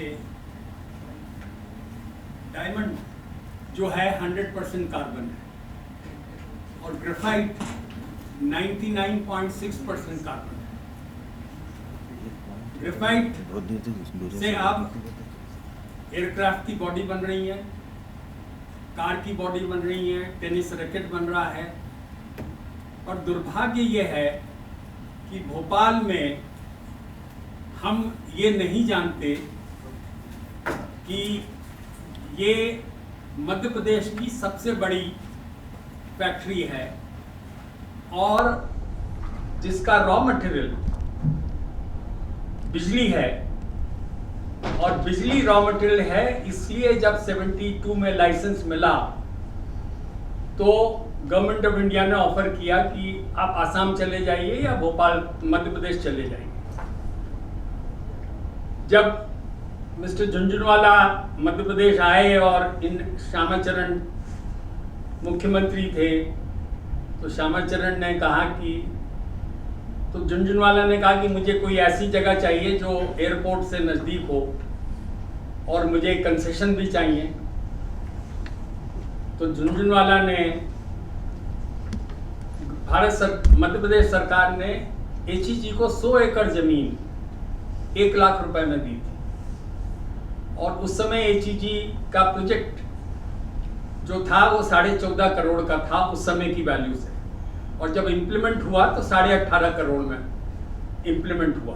से डायमंड जो है 100% कार्बन है और ग्रेफाइट 99.6% कार्बन है। ग्रेफाइट से अब एयरक्राफ्ट की बॉडी बन रही है, कार की बॉडी बन रही है, टेनिस रैकेट बन रहा है। और दुर्भाग्य ये है कि भोपाल में हम ये नहीं जानते कि ये मध्य प्रदेश की सबसे बड़ी फैक्ट्री है और जिसका रॉ मटेरियल बिजली है, और बिजली रॉ मटेरियल है। इसलिए जब 72 में लाइसेंस मिला तो गवर्नमेंट ऑफ इंडिया ने ऑफर किया कि आप आसाम चले जाइए या भोपाल मध्य प्रदेश चले जाइए। जब मिस्टर झुनझुनवाला मध्य प्रदेश आए और इन श्यामाचरण मुख्यमंत्री थे तो श्यामाचरण ने कहा कि तो झुनझुनवाला ने कहा कि मुझे कोई ऐसी जगह चाहिए जो एयरपोर्ट से नज़दीक हो और मुझे कंसेशन भी चाहिए। तो झुनझुनवाला ने मध्य प्रदेश सरकार ने एचईजी को 100 एकड़ जमीन 1 लाख रुपए में दी थी और उस समय एचईजी का प्रोजेक्ट जो था वो 14.5 करोड़ का था उस समय की वैल्यू से, और जब इम्प्लीमेंट हुआ तो 18.5 करोड़ में इम्प्लीमेंट हुआ।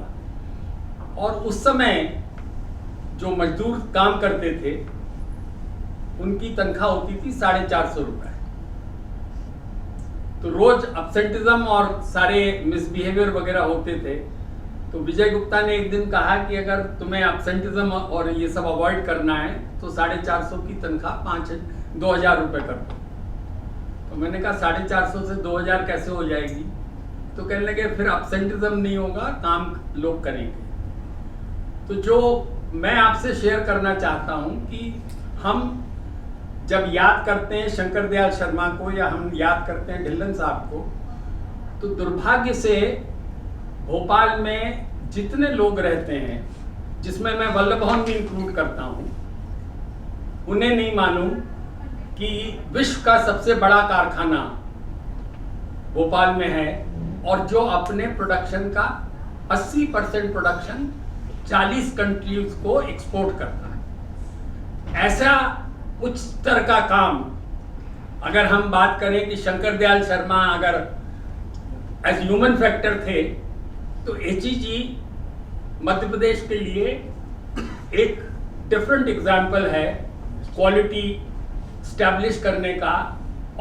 और उस समय जो मजदूर काम करते थे उनकी तनख्वाह होती थी 450 रुपए। तो रोज अपसेंटिज्म और सारे मिसबिहेवियर वगैरह होते थे। तो विजय गुप्ता ने एक दिन कहा कि अगर तुम्हें अपसेंटिज्म और ये सब अवॉइड करना है तो 450 की तनख्वाह 2,000 रुपए कर दो। तो मैंने कहा 450 से 2,000 कैसे हो जाएगी? तो कहने लगे फिर अपसेंटिज्म नहीं होगा, काम लोग करेंगे। तो जो मैं आपसे शेयर करना चाहता हूं कि हम जब याद करते हैं शंकर दयाल शर्मा को या हम याद करते हैं ढिल्लन साहब को, तो दुर्भाग्य से भोपाल में जितने लोग रहते हैं, जिसमें मैं वल्लभ भवन भी इंक्लूड करता हूं, उन्हें नहीं मालूम कि विश्व का सबसे बड़ा कारखाना भोपाल में है और जो अपने प्रोडक्शन का 80% प्रोडक्शन 40 कंट्रीज को एक्सपोर्ट करता है। ऐसा उच्च स्तर का काम अगर हम बात करें कि शंकर दयाल शर्मा अगर एज ह्यूमन फैक्टर थे तो एचईजी मध्य प्रदेश के लिए एक डिफरेंट एग्जाम्पल है क्वालिटी स्टैब्लिश करने का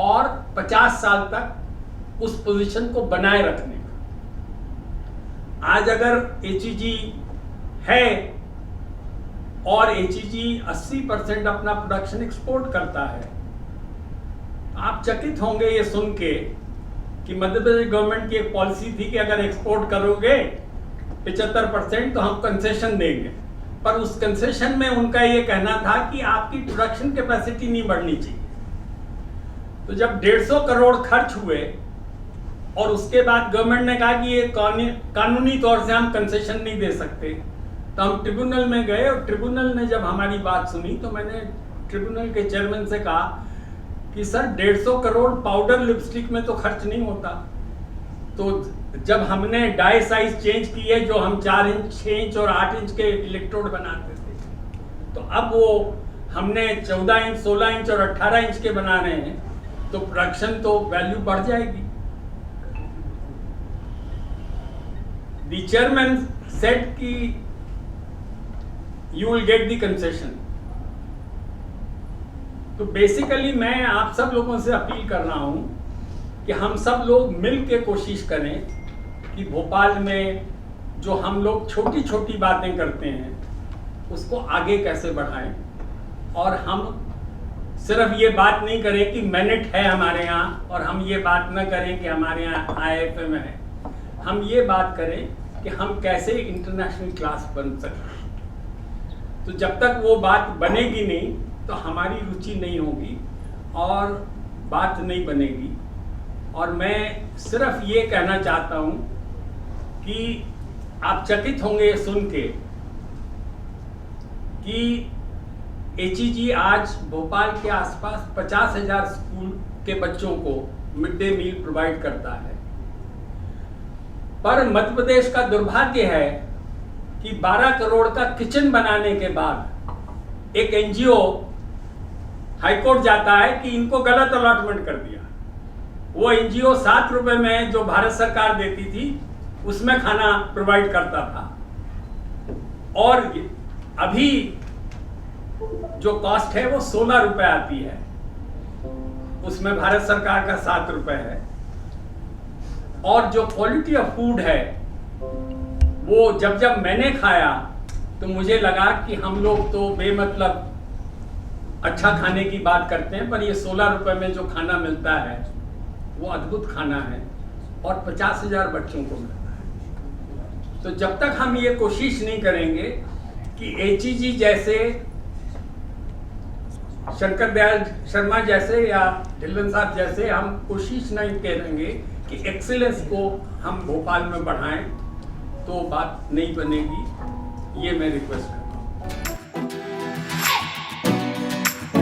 और 50 साल तक उस पोजीशन को बनाए रखने का। आज अगर एचईजी है और एचईजी 80% अपना प्रोडक्शन एक्सपोर्ट करता है, आप चकित होंगे ये सुन के कि मध्य प्रदेश गवर्नमेंट की एक पॉलिसी थी कि अगर एक्सपोर्ट करोगे 75% तो हम कंसेशन देंगे, पर उस कंसेशन में उनका ये कहना था कि आपकी प्रोडक्शन कैपेसिटी नहीं बढ़नी चाहिए। तो जब 150 करोड़ खर्च हुए और उसके बाद गवर्नमेंट ने कहा कि ये कानूनी तौर से हम कंसेशन नहीं दे सकते, तो हम ट्रिब्यूनल में गए और ट्रिब्यूनल ने जब हमारी बात सुनी तो मैंने ट्रिब्यूनल के चेयरमैन से कहा कि सर 150 करोड़ पाउडर लिपस्टिक में तो खर्च नहीं होता। तो जब हमने डाई साइज चेंज की है, जो हम 4 इंच 6 इंच और 8 इंच के इलेक्ट्रोड बनाते थे, तो अब वो हमने 14 इंच 16 इंच और 18 इंच के बना रहे हैं, तो प्रोडक्शन तो वैल्यू बढ़ जाएगी। द चेयरमैन सेड कि you will get the concession। तो बेसिकली मैं आप सब लोगों से अपील कर रहा हूं कि हम सब लोग मिल के कोशिश करें कि भोपाल में जो हम लोग छोटी छोटी बातें करते हैं उसको आगे कैसे बढ़ाएं, और हम सिर्फ ये बात नहीं करें कि मेरिट है हमारे यहाँ, और हम ये बात न करें कि हमारे यहाँ IIFM है। हम ये बात करें कि हम कैसे इंटरनेशनल क्लास बन सकते हैं। तो जब तक वो बात बनेगी नहीं तो हमारी रुचि नहीं होगी और बात नहीं बनेगी। और मैं सिर्फ ये कहना चाहता हूँ कि आप चकित होंगे सुन के कि HEG आज भोपाल के आसपास 50,000 स्कूल के बच्चों को मिड डे मील प्रोवाइड करता है। पर मध्य प्रदेश का दुर्भाग्य है कि 12 करोड़ का किचन बनाने के बाद एक NGO हाईकोर्ट जाता है कि इनको गलत अलॉटमेंट कर दिया। वो NGO 7 रुपए में जो भारत सरकार देती थी उसमें खाना प्रोवाइड करता था, और अभी जो कॉस्ट है वो 16 रुपए आती है, उसमें भारत सरकार का 7 रुपए है। और जो क्वालिटी ऑफ फूड है वो जब मैंने खाया तो मुझे लगा कि हम लोग तो बेमतलब अच्छा खाने की बात करते हैं, पर ये 16 रुपए में जो खाना मिलता है वो अद्भुत खाना है और 50,000 बच्चों को मिलता है। तो जब तक हम ये कोशिश नहीं करेंगे कि HEG जैसे, शंकर दयाल शर्मा जैसे या ढिल्लन साहब जैसे हम कोशिश नहीं करेंगे कि एक्सीलेंस को हम भोपाल में बढ़ाएं, तो बात नहीं बनेगी। ये मैं रिक्वेस्ट करता हूं।